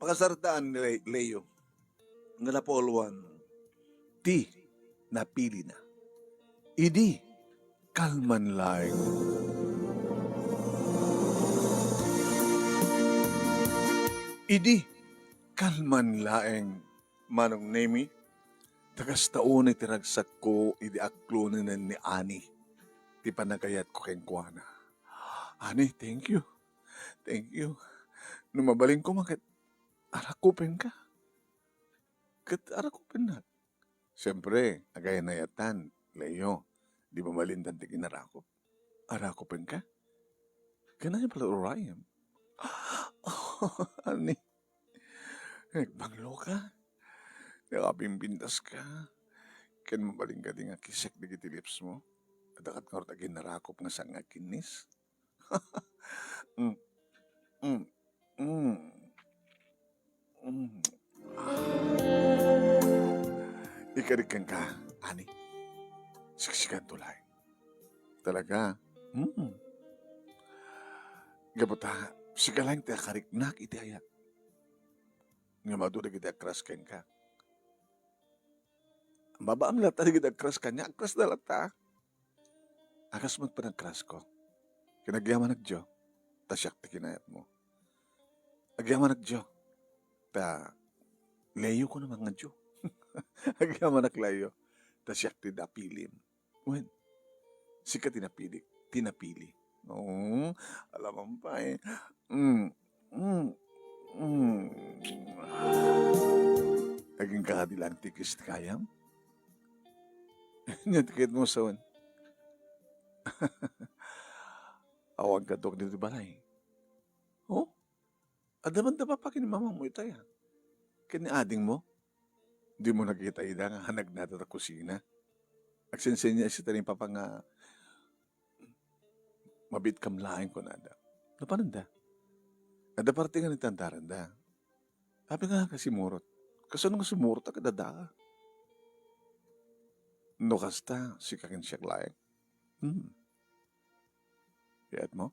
Pakasartaan ni Leo, nga napolwan, ti napili na. Idi, kalman laing. Idi, kalman laing, manong nemi, tagas taon iti ragsak ko, idi aklunan ni Ani, ti panagayat ko keng kuana. Ani, thank you. Thank you. Numabaling ko makit, arakupin ka. Kat arakupin na. Siyempre, agaya na yatan, Leo, di ba malindan ti kinarakop? Arakupin ka? Ganaya pala urayam. Ani, nagbanglo ka? Nakapimpintas ka? Kan mabaling ka di nga kisek di kiti lips mo? Adakat nga orta ginarakop nga sa nga kinis? mm, mm, mm, mm. Ikarikan ka, Ani. Siksikan tulay. Talaga? Gabata, sikalang ti akariknak iti ayak. Nga maduda kita akras ken ka. Ang babaam lata di kita akras kanya, akras na lata. Akas mo't panagkras ko. Kinagyaman nagjo, ta siyak ti kinayat mo. Agyaman nagjo, ta layo ko naman nga jo. Agyaman naglayo, ta siyak ti dapilim. Wen, sika tinapili. Oo, alam mo pa eh. Naging kakadilang tikis ti kayam? Nyatikit mo sawan. Awag ka dok dito balay. Oh? Adaman da pa pa kinimamang mo itaya. Kini ading mo? Di mo nakita ida nga hanag nata ta kusina. Agsensenya si taning papa nga mabit kamlaing ko nada. Napananda? Ada parte nga ni tantaran da. Sabi nga kasi murot. Kasano nga sumurot ka dada? No kasta si kakin siya laing. Kayat mo?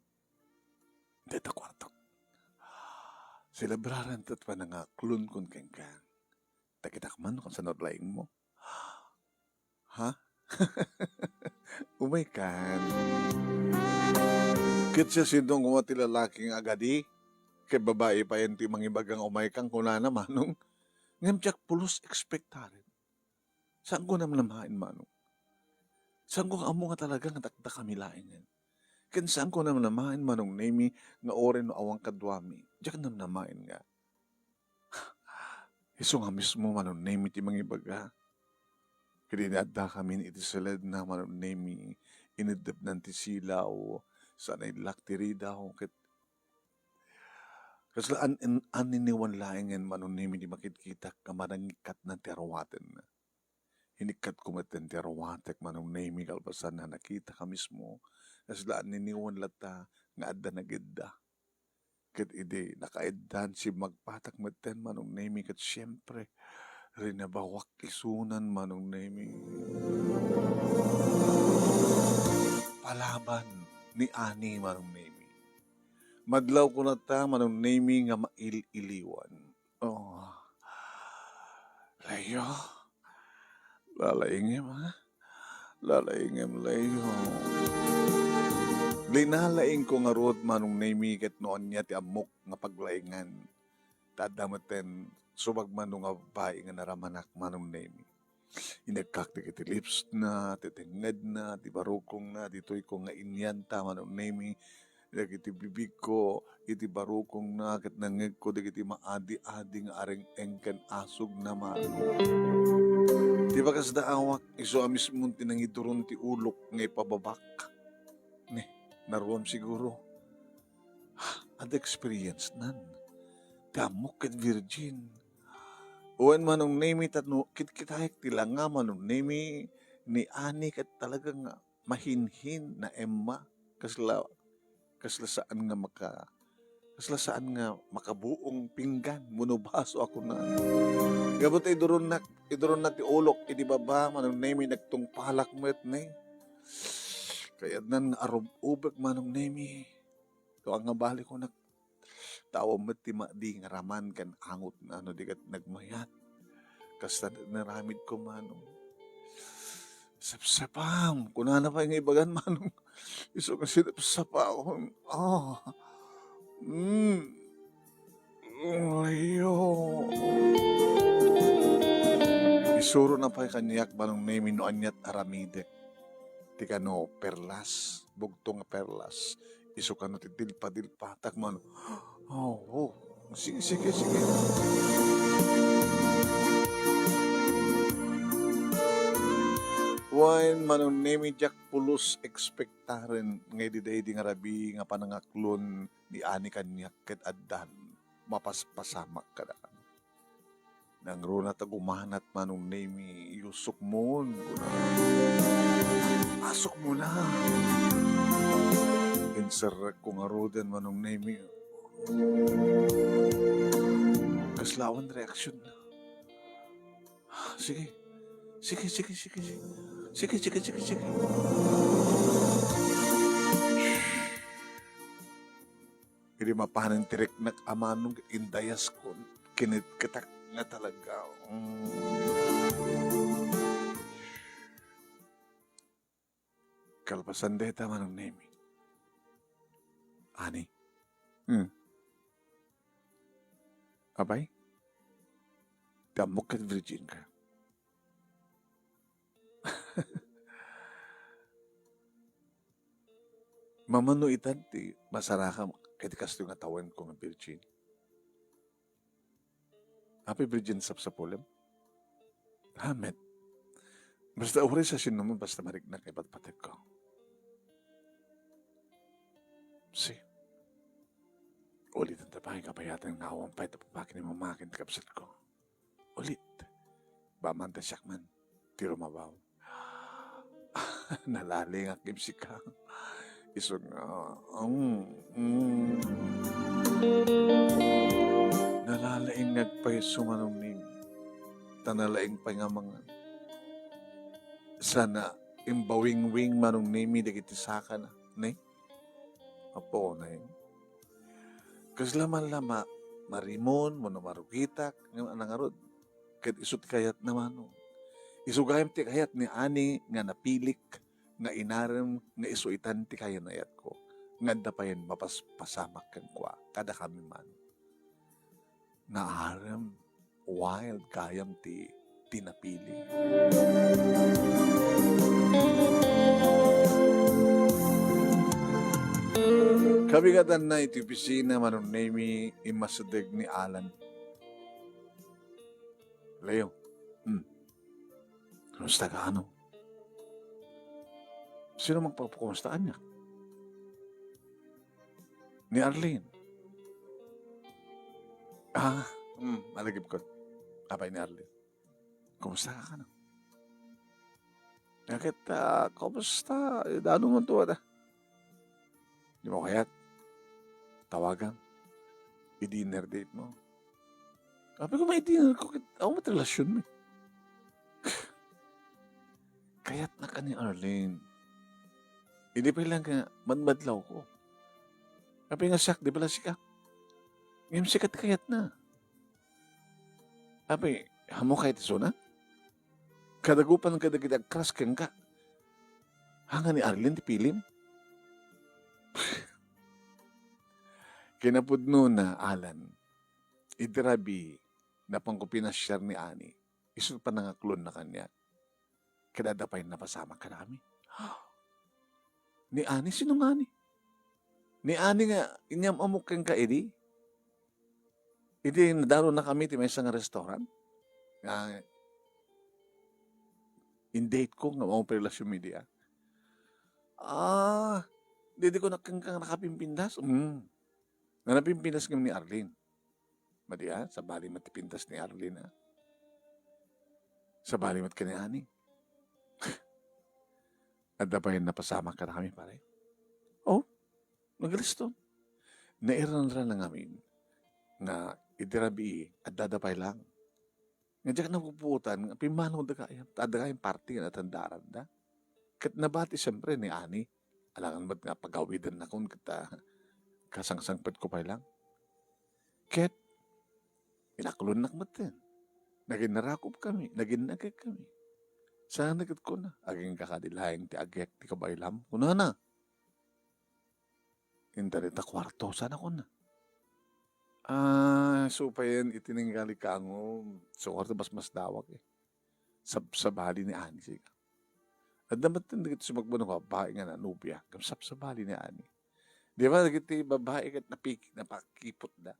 Deta kwarto. Celebraran tat pa nga klun kun kengkang. Takitakman kung sa nodlaing mo. Ha? Umay kan. Kit siya sindong umati lalaking agadi. Kay babae pa yan ti mangibagang umay kang kuna na manong. Ngamtsak pulos ekspektarin. Saan ko naman namahain manong? Saan ko amo nga talaga nga takda kami lain yan? Ken saan ko naman namahain manong nemi nga oren no awang kadwami. Diyak naman namahain nga. Iso nga mismo manong nemi ti mangibaga. Kininadda kami iti salad na manong nemi inidap ng ti silaw. Sanay laktiri daw. Kasi aniniwan laingen manong nemi di makikita ka manangikat ng terawaten na. Hinikat ko maten terawatek manong nemi kalpasan na nakita ka mismo. Kasi aniniwan lata nga adda nagidda. Kat ide nakaeddan si magpatak maten manong nemi kat siyempre rinabawak isunan manong nemi. Palaban ni Ani manong nemi. Madlaw ko na ta manong nemi nga mail-iliwan. Oh. Layo. Lalaingim ha? Lalaingim layo. Linalaing ko nga road manong nemi ket noon niya ti amok nga paglaingan. Tadamaten subag manong nga babae nga naramanak manong nemi. Inagkak ti kiti lips na, titinged na, ti barukong na, dito'y ko nga inyanta manong nemi. Iti bibig ko, iti barukong na, ket nangeg ko, iti maadi-adi nga areng engken asog naman. Di ba kasda awak, iso amis mong tinangiduron ti ulok nga ipababak. Naruam siguro. Ad experience nan. Kamok ket virgin. Uwan manong nemi tatno, kitkitayek tila nga manong nemi ni Ani ket talagang mahinhin na Emma. Kaslasaan nga makabuong pinggan, munubaso ako na. Gabot iduron na ti ulok, iti baba, manong nemi nagtungpalak met ne. Kaya nan arob ubek manong nemi. Ito ang nga bali ko Tawa mo ti di nga raman kan angot na ano di kat nagmayat. Kasta naramid ko manong. Sapsapam. Kunana pa yung ibagan manong. Iso ka sinapsapam. Oh. Ayo. Isuro na pa kanyak manong name no anyat aramide. Ti kano perlas. Bugtong perlas. Iso ka no ti dilpa-dilpa. Takman. Oh. Sige. Wain manong name jak pulos ekspektaren ngay di nga rabi nga panangaklon ni ani kanyak ket addan mapaspasamak kada. Nang runa tagumanat manong name yusok mon. Pasok mo na. Inserek ko nga roden manong name. Kaslawan reaksyon na. Sige. Hindi mapahanan tirik na amanong indayas ko. Kinit katak nga talaga. Kalpasan deta manong name. Ani? Abay? Damok kat virgin ka. Mamano itan ti masaraka kaya kasto nga tawan ko nga virgin. Happy virgin sa polem? Amen. Basta uri sa naman basta marik na kay patpatek ko. Si. Ulit ang tapahin kapayatan nga awang pa'y tapapakin ni mamakin kapsat ko. Ulit. Bamanta siyakman. Tiro mabaw. Nalaling ang kimsika. Iso nga. Nalalaing nagpay sumanong ning. Tanalaing pa nga mga. Sana imbawing-wing manong nimi dagiti saka na. Ne? Apo na yun. Kaslaman-lama, marimon, marugitak, ng anangarod. Kat isut kayat naman. Isugayam ti kayat ni ani nga napilik, nga inarem, nga isuitan ti kaya na yat ko. Nga dapayan mapaspasamak kang kwa, kada kami man. Naarem, wild kayam ti tinapili. Kabigatan na iti pisina manong name imasadeg ni Alan. Leo. Kumusta ka ano? Sino magpapakumustahan niya? Ni Arlene. Malagip ko. Abay ni Arlene. Kumusta ka ano? Bakit, kumusta? Ano mo tuwa na? Di mo kaya't tawagan. I-dinner date mo. Sabi ko, may dinner ko. Ako matrelasyon mo. Kaya't na ka ni Arlene. Hindi pa lang ka, madmadlaw ko. Sabi nga siyak, di pala sikat. Ngayon sikat kayat na. Sabi, hamo kahit iso na? Kadagupan kadagitag kras kang ka. Hanga ni Arlene, di pilim. Kinapudno na Alan, idirabi na pangkupinasyar ni Ani, iso pa nangaklon na kanya. Kadadapay na pasama ka namin. Ni Ani? Sino nga ni? Ni Ani nga, inyam amok kang ka, edi? Edi, nadaro na kami ti may isang restaurant. In date ko, nga mga relasyon media. Hindi ko nakapimpindas. Nanapimpindas kami ni Arlene. Madiya, sa bali matipintas ni Arlene. Sa bali mat kani Ani. At dapayin na pasama ka na kami, pare. Oh, nagalisto. Nairan-ran na ngamin na idirabi at dadapay lang. Nga dyan ka napuputan, pimanaw da kayong party na tandaran da. Kat nabati siyempre ni Ani. Alangan ba't nga pagawidan na kung kita kasangsangpad ko pa lang. Ket, pinakulon nakmaten. Naging narakop kami, naging nagay kami. Sana nagat ko na. Aging kakadilahing ti agek ti kabaylam. Kuna na. Indari ta kwarto. Sana ko na. So pa yan itininggali ka ngo. So kwarto mas dawag eh. Sa bali ni Ani siya. At dapat din dito sumagbano ka, babae nga na nubya. Kamsap sa bali ni Ani. Di ba, nagiti babae kat napakipot na.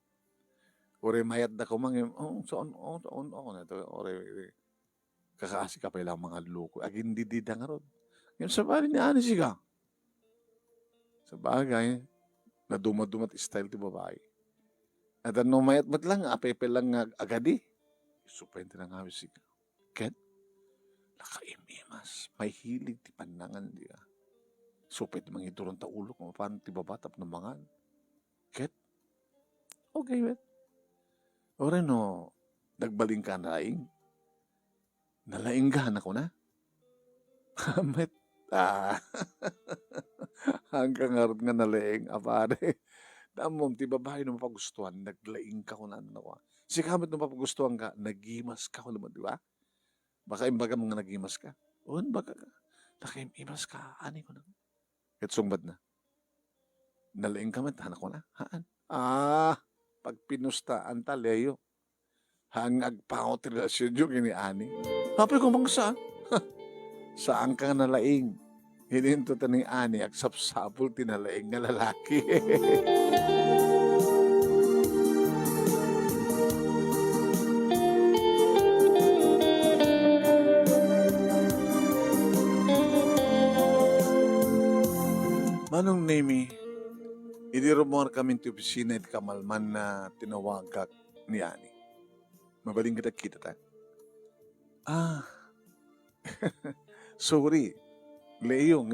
Ore mayat na kumangin, soon, na to. Ore, kakaasi ka pa ilang mga loko. Agin didida nga ron. Ngayon sa bali ni Ani siya. Sa bagay, na dumadumat style ti babae. At ano mayat ba't lang, apepe lang agadi. Supente na nga siya. Ken, nakaimimas. May hilig ti panangan diya. Supet mga ituron ta ulo kung paano ti babatap ng mga. Ket, okay, wet. Ore no, nagbaling ka na laing. Nalainggahan ako na. Met, hanggang nga rin nga nalaing, apare. Damom, ti babae no mapagustuhan, naglaing ka ko na ano. Si kamit no mapagustuhan ka, nagimas ka ko naman, di ba? Baka imbaga mga nagimas ka. O, baka ka. Nakimas ka, ani ko na. Ket sungbad na. Nalaing ka man, hanak ko na. Haan? Pag pinusta, anta, leyo. Hangag pa ako relasyon yung ini-ani. Hapi ko bang saan? Saan ka nalaing? Hininto ta ni Ani, agsapsapol tinalaing nga lalaki. Manong Nemi, idirumor kami ti opisina iti kamalman na tinawagak ni Ani. Mabaling kita ta. Sorry. Leo,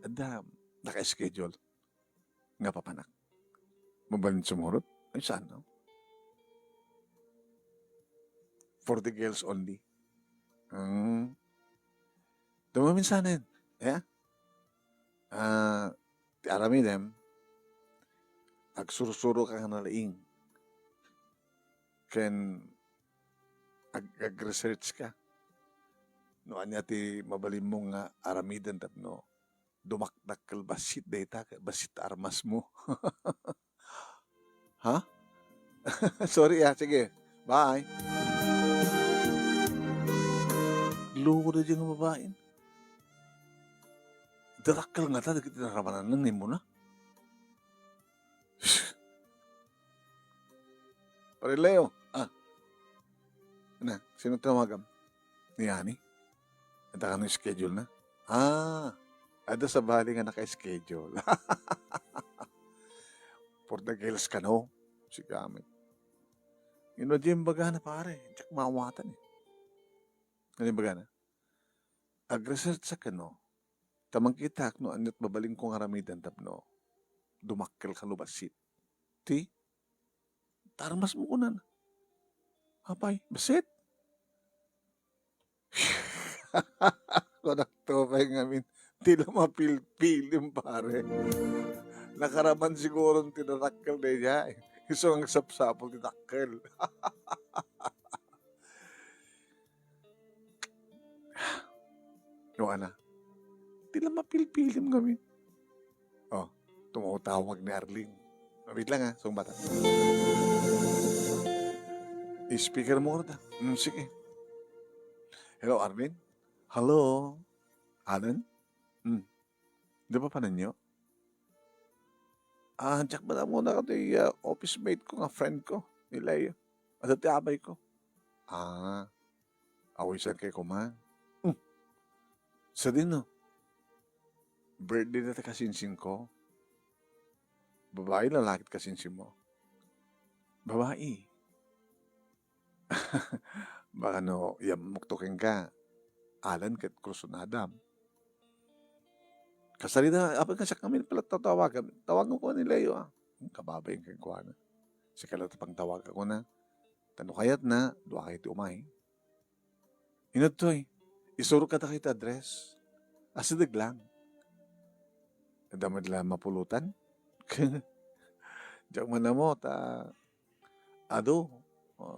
adam, naka-schedule. Nga papanak. Mabaling sumurot? Ay, saan, no? For the girls only. Dumamin sanin. Yeah? Ti aramidem, agsurusuro ka nga nalaing. Ken, ag-research ka. No, anya ti mabalim mo nga aramidan tapno dumakdak kal basit data, basit armas mo. Ha? Sorry sige. Bye. Loko na dyan ang babain. Darakal nga ta, kita naramanan ng mo na. Pare Leo. Sino tawagam? Ni Ani? Ata ka ng schedule na? Ada sa bali nga naka-schedule. For the girls ka no? Si gamit. Inodya yung baga na pare. Tsak mawatan eh. Ano yung baga na? Ag-research sa kano. Tamang kita no, anyot babaling kong aramidan tapno. Dumakkel ka lubasit. Ti? Tarmas mo kunan. Hapay, basit? Konak topay ngamin, di lang mapil-pilim pare. Nakaraman siguro ng tinadakkel na niya. Gusto ang sapsapol tinadakkel. Yung ana, di lang mapil-pilim ngamin. Tumutawag ni Arling. Wait lang ha, sumbatan. I-speaker mo na. Sige. Hello, Armin? Hello? Alan? Di ba pa ninyo? Diyak ba na muna ka office mate ko nga, friend ko, ni Leo. At ti abay ko. Awisan kay kuman. Sa din no? Birthday na ta kasinsin ko. Babae, lalakit kasinsin mo. Babae. Baka no, muktukin ka. Alan ket Cruzonadam. Kasalita, apa ka siya kami pala tatawagan. Tawagan ko ni Leo Kababay kay kuha na. Si kalata pang tawag ako na. Tano kayat na, doa kayo ti umay. Inod to'y, isuro ka ta kayo address. Asidag lang. Damad lang mapulutan. Diyak man na mo,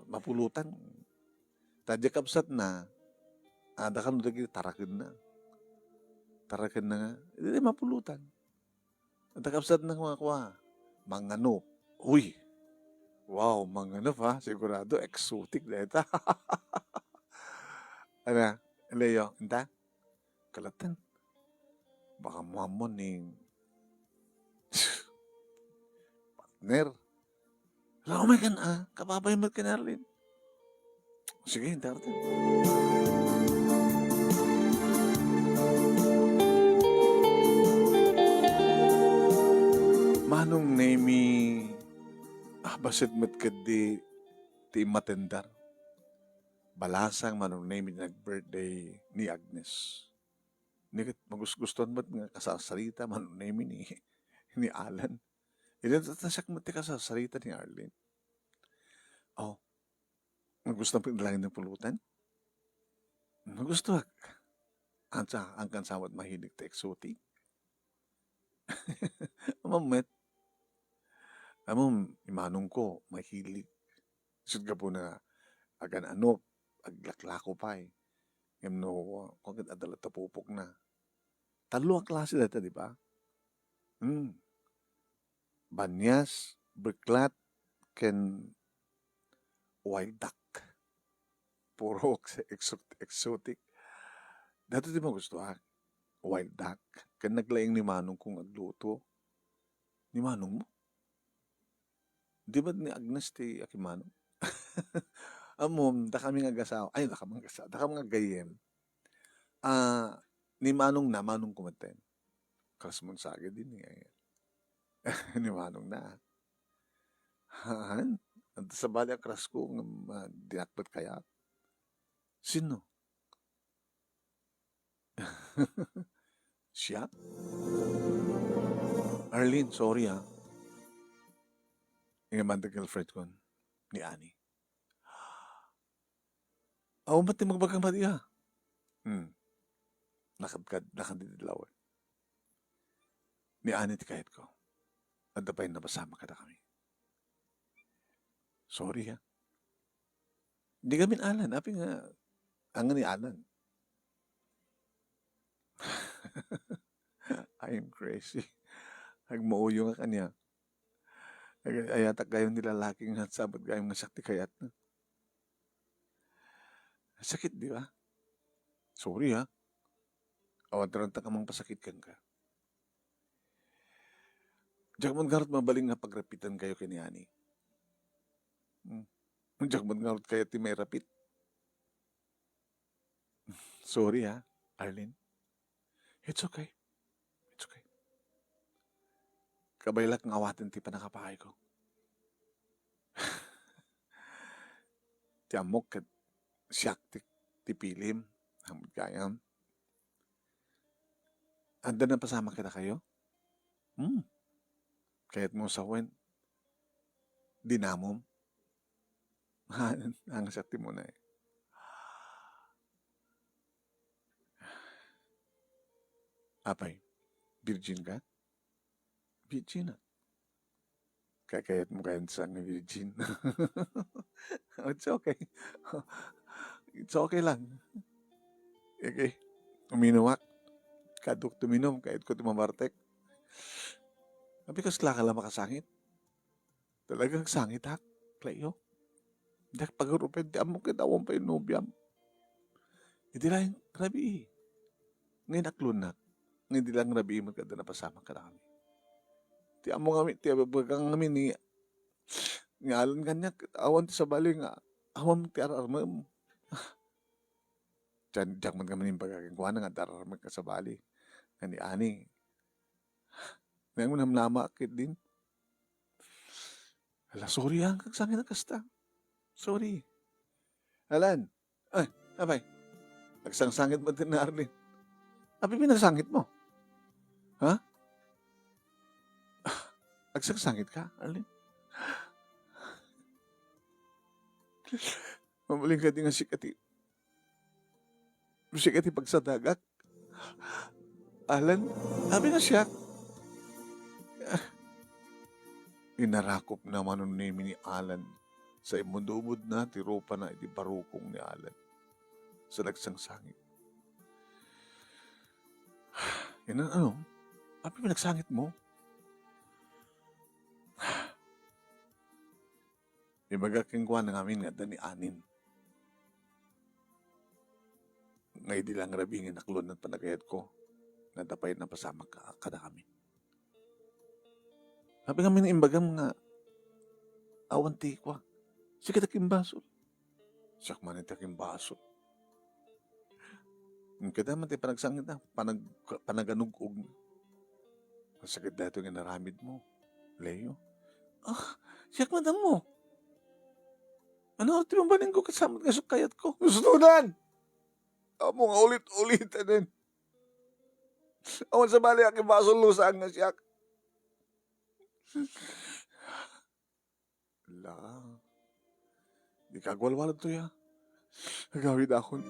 mapulutan. Tadya kapsat na, ada kan lagi tarakin na nga, hindi mapulutan. Ada kapsat na mga kwa, mangano, uy, wow, mangano pa, sigurado, exotic na ito. Ano, Leo, inta, kalatan, baka mamon ning partner. Alam mo kan kapabay mo kan Arlene. Sige, inta natin. Manong nemi basit met kadi ti matendar. Balasang manong nemi nag-birthday ni Agnes. Nikit magusgustuhan ba't nga kasasarita manong nemi ni Alan. Ilan tatasak mo ti kasasarita ni Arlene. Oh, gusto mo pinalangin ng pulutan? Gusto ang kansamot mahilig ta exotic. Mamet, imanong ko, mahilig. Isod ka po na, agan aglaklako pa eh. Ngayon no, kung adala tapupok na. Talo ang klase dito, di ba? Banyas, berklat, ken wild duck. Puro exotic. Dato di mo gusto wild duck. Kan naglaing ni Manong kung agluto. Ni Manong mo? Di ba ni Agnes ti Akimanong? Da kami nga gasaw. Ay, da kami nga gayem. Ni Manong na, Manong kumaten. Kalasmon sa agad din eh. Ni Manong na. Sa bali ang kras ko, dinakbat kaya. Sino? Siya? Arlene, sorry Yung banda girlfriend ko ni Annie. Ba't di magbagang mati nakadidilaw Ni Annie ti kahit ko. At dapay na basama ka na kami. Sorry Hindi kami Alan. Api nga, ang ni Alan. I am crazy. Agmauyo nga kanya. Ayatak gayon nila laking sabot gayong nga sakti kayat na. Sakit, di ba? Sorry Awan taranta ka mang pasakit kan ka. Diyak man garot mabaling nga pagrapitan kayo kini Ani. Diyak man garot kayo ti may rapit. Sorry Arlene. It's okay. Kabaylak ng awatin ti panakapahay ko. Ti amok kat siyak ti pilim. Hamad kayam. Anda na pasama kita kayo? Kahit mo sa wen. Dinamom. Ang sakti mo na Apay, virgin ka? Virgin Kakayat mo kayo sa virgin. It's okay. It's okay lang. Okay. Uminuwak. Kaduk tuminom. Kahit ko tumamartek. Because klaka lang makasangit. Talagang sangit Klayo. Dak pag-urupin. Di amok kitawang pa yung nobyam. Hindi lang rabi. Ngayon aklunak. Hindi lang rabi mo kada napasama ka na kami. Ti amo kami, ti abagang kami ni ngalan kanya, awan sa bali nga, awan ti ararmam. Diyan man kami ng pagkakingkuhan nga dararmam ka sa bali. Nga ni Ani. Ngayon mo namlama akit din. Hala, sorry kagsangin na kasta. Sorry. Alan, ay, abay, nagsangsangit mo din na Arlene. Abi, pinasangit mo. Nagsangsangit ka, Arlene? Mamaling ka din nga sikati. Sikati pag sa dagat. Alan, abi na siya. Inarakop naman nun ni Alan Sa imundumod na, tirupa na, iti barukong ni Alan. Sa nagsangsangit. Yan ang ano, papi mo nagsangit mo? Imagaking kwa na namin nga dani anin. Ngay di lang rabingin naklon at panagayat ko. Nadapay na pasama ka kada kami. Sabi kami ng imbagam nga, awan ti kwa. Sige taking baso. Siyak man taking baso. Kada man tayo panagsangit na, panaganugog na. Masakit dato nga naramid mo, Leo. Siyak madam mo. Ano, ti mabaling ko kasama nga sukayat ko. Susunan! Amo nga ulit-ulit din. Awan sa bali aking baso lusang na siyak. La. Di kagwalwalan to ya. Nagawid akon.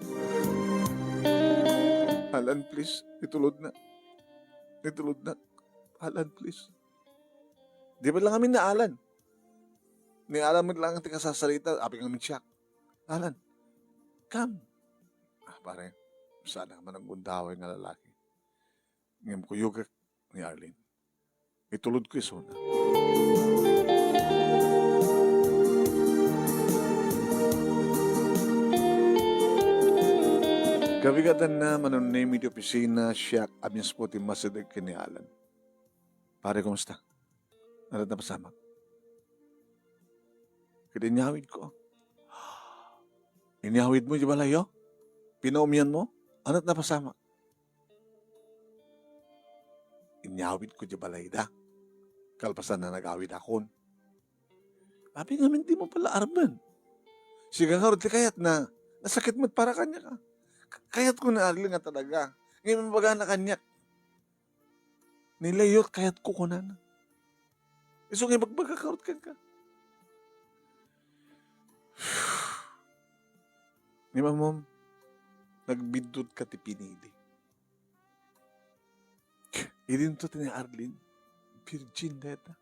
Alan, please. Itulod na. Alan, please. Di ba lang kami na Alan? Ni Alan mo lang ang tingkasasalita. Api kami siyak. Alan, come. Pare, sana man ang gundaway nga lalaki. Ngayon ko yugak ni Arlene. Itulod ko isuna. Kabigatan na manunay iti opisina siya abis po ti masadag ni Alan. Pare, kumusta? Narat na pasama? Kininyawid ko. Inyawid mo di ba layo? Pinaumian mo? Anat na pasama? Inyawid ko di ba layda? Kalpasan na nag-awid akon. Papi nga di mo pala arman. Siga nga ti kayat na nasakit mo't para kanya ka. Kayat ko na alin nga talaga. Ngayon mabaga na kanya. Nilayot kayat ko na. Iso nga magbagakaroot ka. Ni mamom, nagbidot ka ti pinili. Idin to ni Arlene, virgin deta.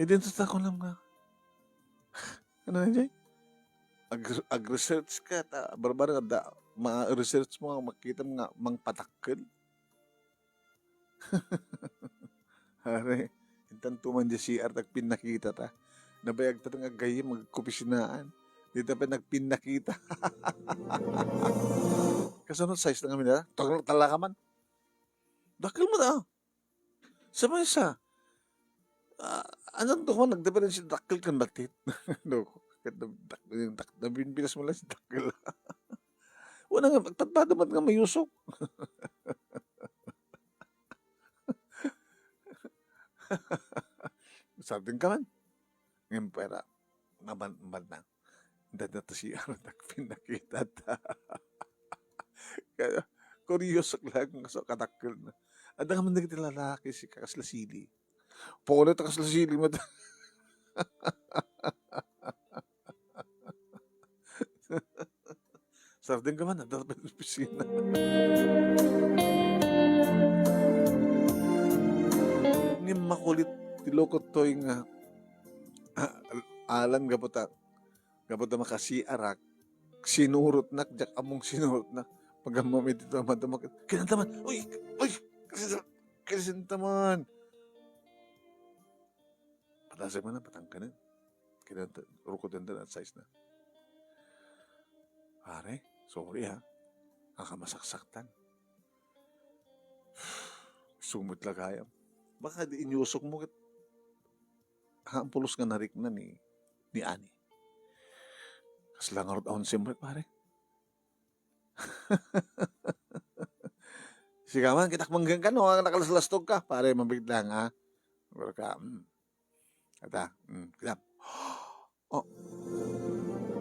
Idin to ta ko lang nga. Ano na dyan? Ag-research ka, barbar da, ma-research mo, makita mo nga, mang patakkel. Hare, intan tuman dyan CR, nagpinakita ta. Nabayag ta nga gayim, magkupisinaan. Dito pa nagpinakita. Kasunod size na kami na. Talaka man. Dakil mo na. Sama isa. Anong doon nagdependensi dakil kan batit? No. Nabinbilas mo lang si dakil. Wala nga. Magpatbada man nga mayusok. Sarting ka man. Ngayon pera. Naman na. Dada to si Aaron nagpinakita ta. Kaya, kuryoso lang so katakil na. At nga man naging lalaki si Kakaslasili. Paulit ang Kakaslasili mo. Sardin ka man, dapat ng opisina. Ngayon makulit, tilokot to yung Alan gaputa. Kapag makasiarak, sinurot na, jak among sinurot na, pag mamit ito naman, kinantaman, uy, kinantaman. Patasay mo na, patangkanan. Rukutan na at size na. Pare, sorry ha, kakamasaksakan. Sumot lang kaya. Baka di inyusok mo, ang pulos nga narik na ni Ani. Kaslang arot ahon simrek, pare. Sigaman, kitak manggang ka, no? Nakalasastog ka. Pare, mabiglang, ha? Pero ka, Kata, kitam. Oh,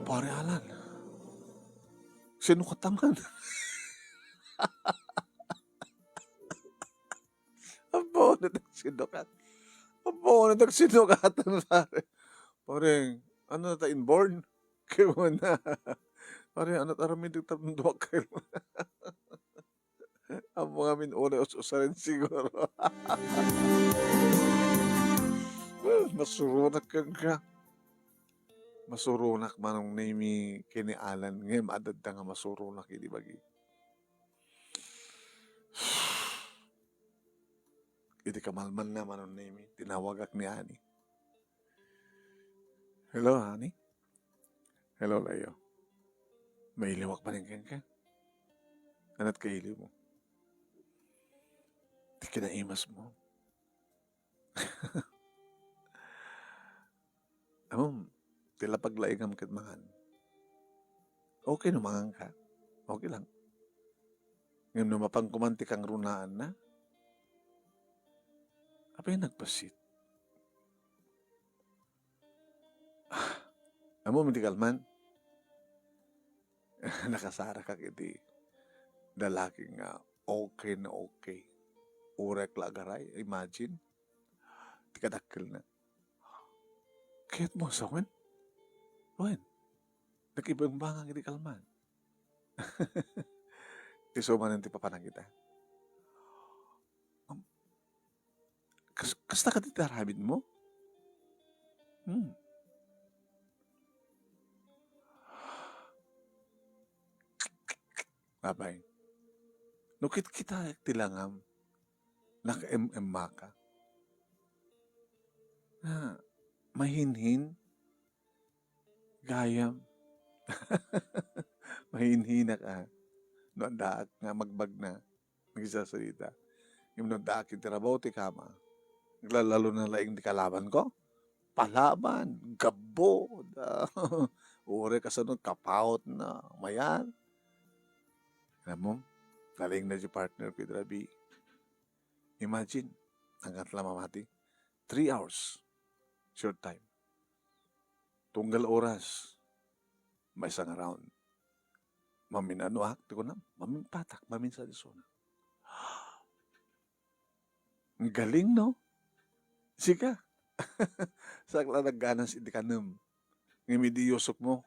pare Alan. Sino ka taman? Apo, nagsinukat. Pare. Pare, ano na ta, inborn? Kaya mo na. Pare, ano taramid yung tatundwa kayo mo. Ang mga minuna usa rin siguro. Nasurunak ka. masurunak manong nami kini Alan ngayon adad nga masurunak idi bagi. Iti kamalman na manong nami tinawagak ni Ani. Hello, Ani? Hello, Layo. May iliwak pa rin ka? Anat kaili mo? Di kinaimas mo. Tila paglaingam kat mangan. Okay no mangan ka. Okay lang. Ngayon no mapangkumanti kang runaan na. Apa yung nagpasit? Medikal man. Nakasara ka kiti. Dalaki nga okay na okay. Urek lagaray. Imagine. Tikadakil na. Kaya't mo sa wen? Wen? Nag-ibang bangang hindi kalman. Iso man hindi papanang kita. Kasta ka titarabid mo? Babay. Nukit kita tilangam. Naka-MM ka. Mahinhin. Gayam. Mahinhin ka. No daak nga magbag na. Nagsasalita. Yung no daak itirabaw ti kama. Naglalalo na laing di kalaban ko. Palaban. Gabo. Ure kasanod kapawot na. Mayan. Alam mo, galing na si partner ko Drabi. Imagine, hanggang lamamati. 3 hours. Short time. Tunggal oras. May isang around. Maminano ha? Tiko na, maminpatak, maminsa di sona. Ang galing, no? Sika. Sakla nagganas iti kanam. Ngimidi yusok mo.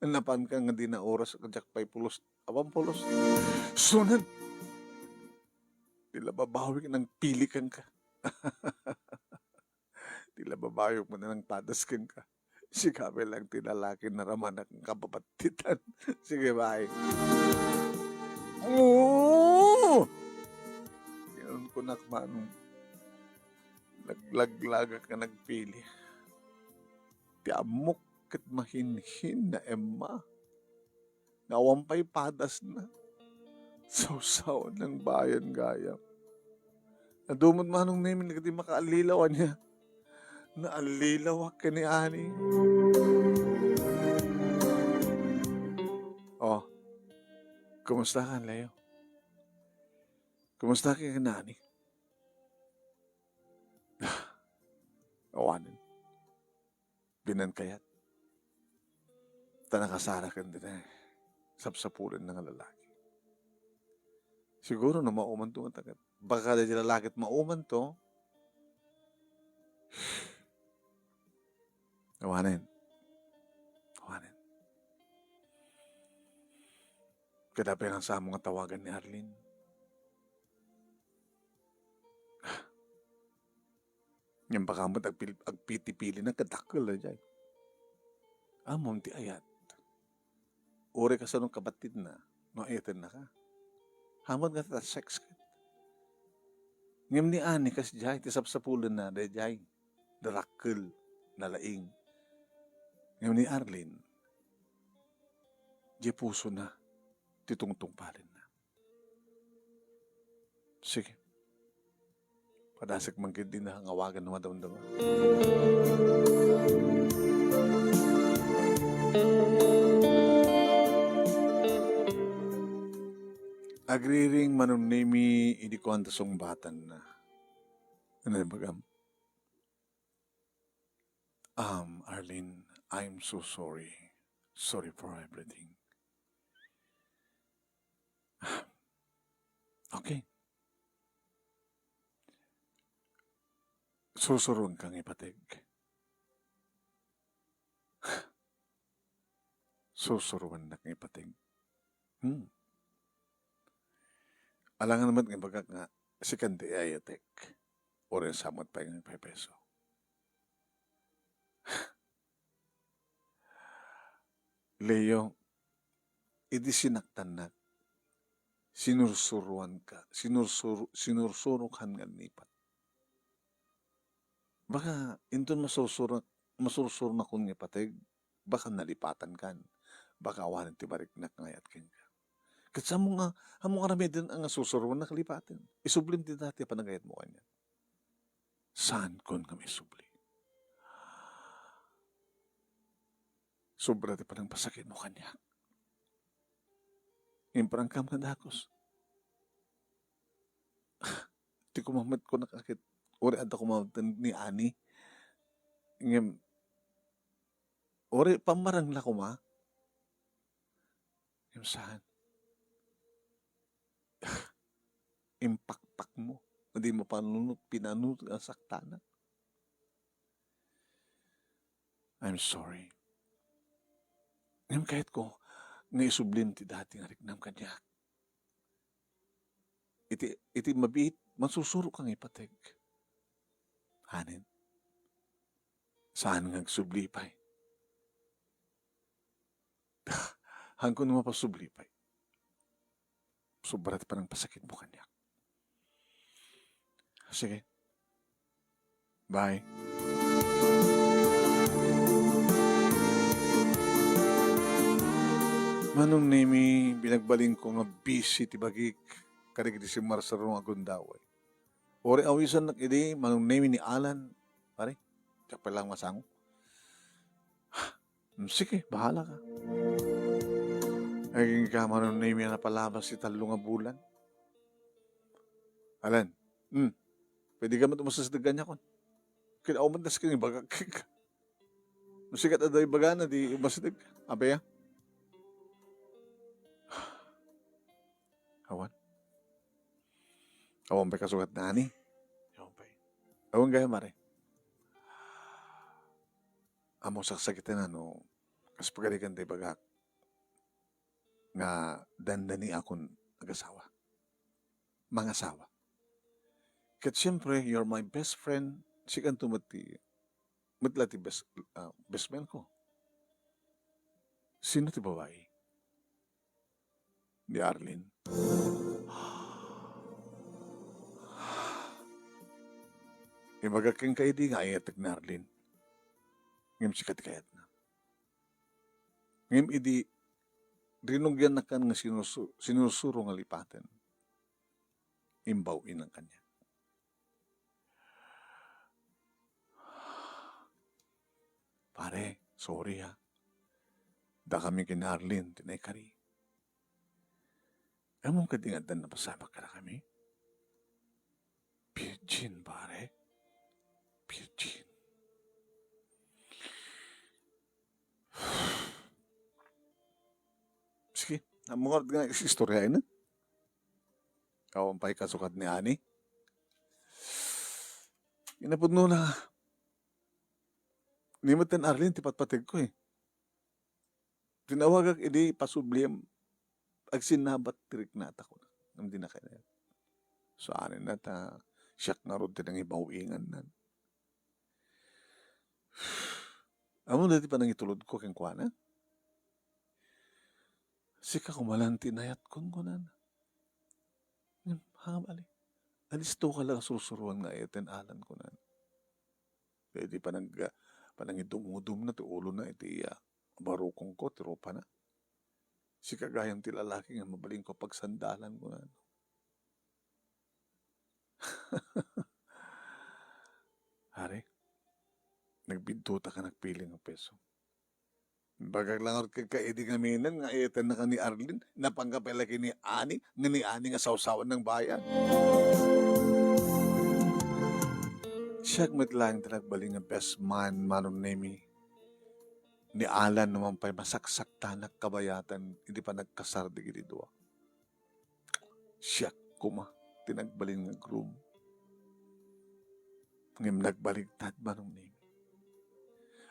Napan ka nga di na oras kajak pay pulos. Abang pulos. Sunan. Tila babawi ka ng pilikan ka. Tila babawi mo na ng padaskan ka. Si Kabe lang tinalaki na raman ang kapapatitan. Sige, bye. Oo! Ganun ko nakmanong. Naglaglaga ka nagpili. Ti amok kat mahinhin na Emma. Nawampay padas na. Sausaw ng bayan gaya. Nadumot manong namin nagati makaalilawan niya. Naalilawak ka ni Ani. Oh, kumusta ka, Leo? Kumusta ka Nani? Awanin. Binankayat. Tanakasara ka din eh. Sapsapulan ng lalaki. Siguro na mauman to ang tagat. Baka na lalaki at mauman to. Awanin. Kadapay ang sa mga tawagan ni Arlene. Yung baka mo agpiti-pili na kadakil na dyan. Amon ti ayat. Uri ka sa nung kabatid na. No etin na ka. Hamon ka ta sex ka. Ngam ni Ani kas dyan. Tisap sa pulan na dyan. Darakil na laing. Ngam ni Arlene. Di puso na. Titungtong palin na. Sige. Padasik mangkid din na hangawagan na madamdama. Agriring manunimi idi ko antasong batan na. Ano yung bagam? Arlene, I'm so sorry. Sorry for everything. Okay. Susurong kang ipatig. Susuruan na kang ipatig. Alangan naman ng bagak nga, si Kandi ayatek. O rin samot pa yung peso. Leo, idi sinaktan na, sinursuruan ka, sinursurukan nga nipat. Baka inton masursuro na kun nga pateg, baka nalipatan kan, baka awanan ti barik na ngayat ken ka. Kat sa mga among aramidin ang susuruan na kalipatin. Isublim ti dati panagayat mo kanya. Saan kon kami isubli? Sobra ti panang pasakit mo kanya. Imprang kam kadakos. Ti kumamat ko nakakit. Ori adda kumamatan ni Ani. Ngem, ori pamarang la kuma. Ngem saan? Impakpak mo. Hindi mo panunot, pinanunot ang saktana. I'm sorry. Ngem kahit ko, nga isublin ti dati nga riknam kanya. Iti mabit, masusuro kang ipateg. Hanin? Saan nga sublipay? Hangko naman pasublipay. Sobrat pa ng pasakit mo kanya. Sige. Bye. Manong nimi binagbaling ko nga busy ti bagik karigdi si Marsarong agundaway. Ori awisan nak idi manong nimi ni Alan. Pare, kapal lang masang. Sige, bahala ka. Naging ka manong nimi na palabas si talo nga bulan. Alan, pwede ka matumasas na ganyan kon. Kinauman na sa kanyang bagak. Musikat na dahi baga na di umasidag. Abaya? Awan. Awan pa kasukat na ani. Awan pa. Awan gaya mare. Amo saksakitan na no. Kas pagalikan dahi bagak. Nga dandani akong nag-asawa. Mga asawa. Kat siyempre, you're my best friend. Sikan tumati. Matla ti best man ko. Sino ti babae? Ni Arlene. Imagaking kaidi nga ayatek na Arlene. Ngim sikat kayat na. Ngim idi rinugyan na kan nga sinusuro nga lipaten. Imbawin ang kanya. Pare, sorry ha. Da kami kina Arlene, tinay kari. Among kadingadan na pasama ka na kami? Virgin, pare. Virgin. Sige, mga nga istorya na. Kawan pa'y kasukat ni Ani. Inapod no na. Nimatan Arlene, tipat-patig ko eh. Tinawagag idi pasubliem ag sinabat tirik nata ko na. Hindi na kaya. So, anin na ta, siyak nga ron tinang ibawingan na. Amo dati pa nang itulod ko keng kuana? Sika kumalanti nayat kon ko na. Hamali. Alisto ka lang susuruan nga iten alan ko na. Pwede pa nang idumudum na ti ulo na iti barukong ko, tiropa na. Si kagayang ti lalaki nga mabaling ko pagsandalan ko na. Hari, nagbintuta ka nagpiling ng peso. Bagag lang ako kakaidi kaminan nga itan na ka ni Arlene, napanggapelaki ni Ani, nga ni Ani nga sausawan ng bayan. Siya matlang talagbaling ng best man manong nemi. Ni Alan naman pa'y masaksakta nagkabayatan, hindi pa nagkasar di gini dua. Siya kuma, tinagbalin ng groom. Ngim nagbaligtad manong nemi.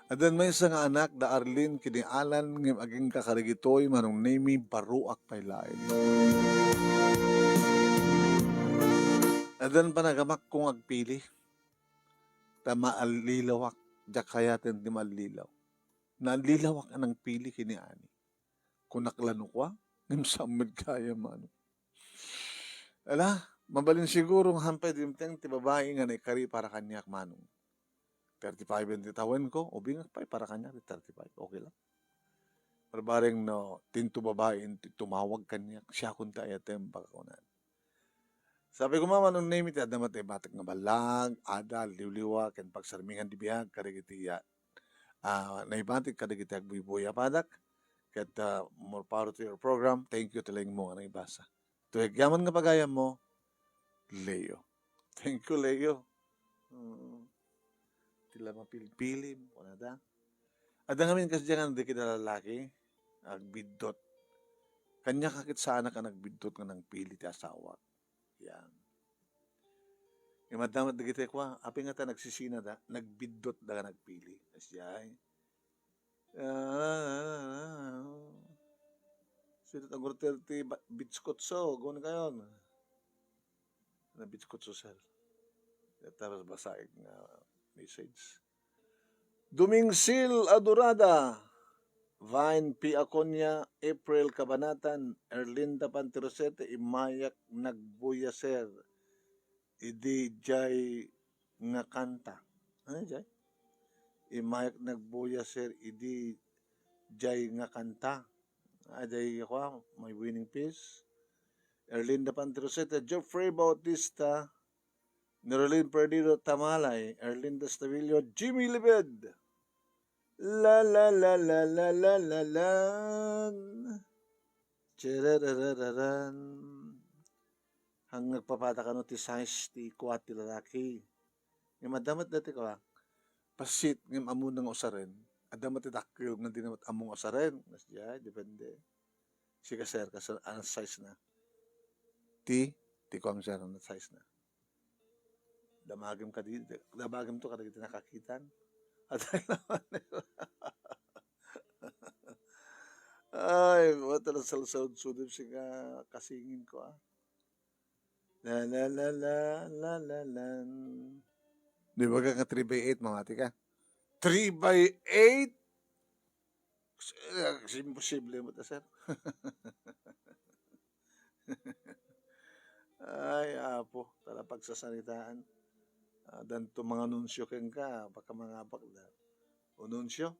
Adan may isa nga anak da Arlene kini Alan ngim aging kakarigitoy manong nemi baruak pa'y lain. Adan pa nagamak kong agpili. Tama alilawak, jak kayatin di malilaw. Nalilawak anang pili kini Ani. kunaklano kwa, ngam samad kaya mano. Ala, mabalin siguro ng hampay dimteng ti babae nga na ikari para kanyak manong. 35 ang titawan ko, o bingak pa para kanya, 35, okay lang. Parbareng no, tinto babae, tumawag kanya, siya kung tayo tembak ko na. Sabi ko mama, nung name it, adamat ay batak nga balag, adal, liwliwa, ken pagsarmingan di bihag, karigitiya. Naibatik karigitiya, buibuya padak, ket more power to your program. Thank you talang mo nga ibasa. Tuhigyaman nga pagayam mo, Leo. Thank you, Leo. Tila mapilpilim, wala da. At ang amin kasi dyan, hindi kita lalaki, agbidot. Kanya kakit sa anak ka nagbidot nga ng pili ti asawa. Yan. Yung madamat na kita kwa, api nga ta nagsisina da, nagbidot da ka nagpili. Asyay. Sino ang gurtel ti bitskotso, gawin kayo. Na bitskotso sel. Tapos basaig nga message. Dumingsil Adorada, Vine P. Aconia, April Kabanatan, Erlinda Pantirosete, Imayak Nagbuyaser, Idi Jay nga kanta. Ano Jay? Imayak Nagbuyaser, Idi Jay nga kanta. Jay ako, may winning piece. Erlinda Pantirosete, Geoffrey Bautista, Nerolin Perdido Tamalay, Erlinda Stavillo, Jimmy Libed. La la la la la la la la. Cherarararan. Hang nagpapata ka no ti size ti kuat ti lalaki. Nga madamat dati ko pasit ng amun ng usaren. Adamat ti dakil nga dinamat among usaren. Nasya, depende. Siya sir, kasi ang size na. Ti ko ang siya na size na. Damagim ka dito. Damagim to kada kita nakakitan. At ay, wata na salsawd-sudib siya kasingin ko La la la la la la la. Di ba ka 3/8 mamati ka? 3/8? Imposible mo ta, sir. Ay, apo, tala pagsasalitaan. Danto mga anunsyo ken ka, baka mga bakla. Anunsyo?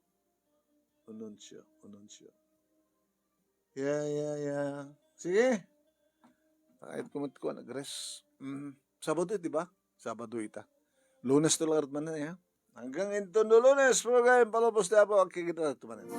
Yeah. Sige. Kahit kumot ko, nag-rest. Sabado, di ba? Sabado ita. Lunes to lang man na, ya. Hanggang into no Lunes, program, palapos na po, ang kikita na tumanin.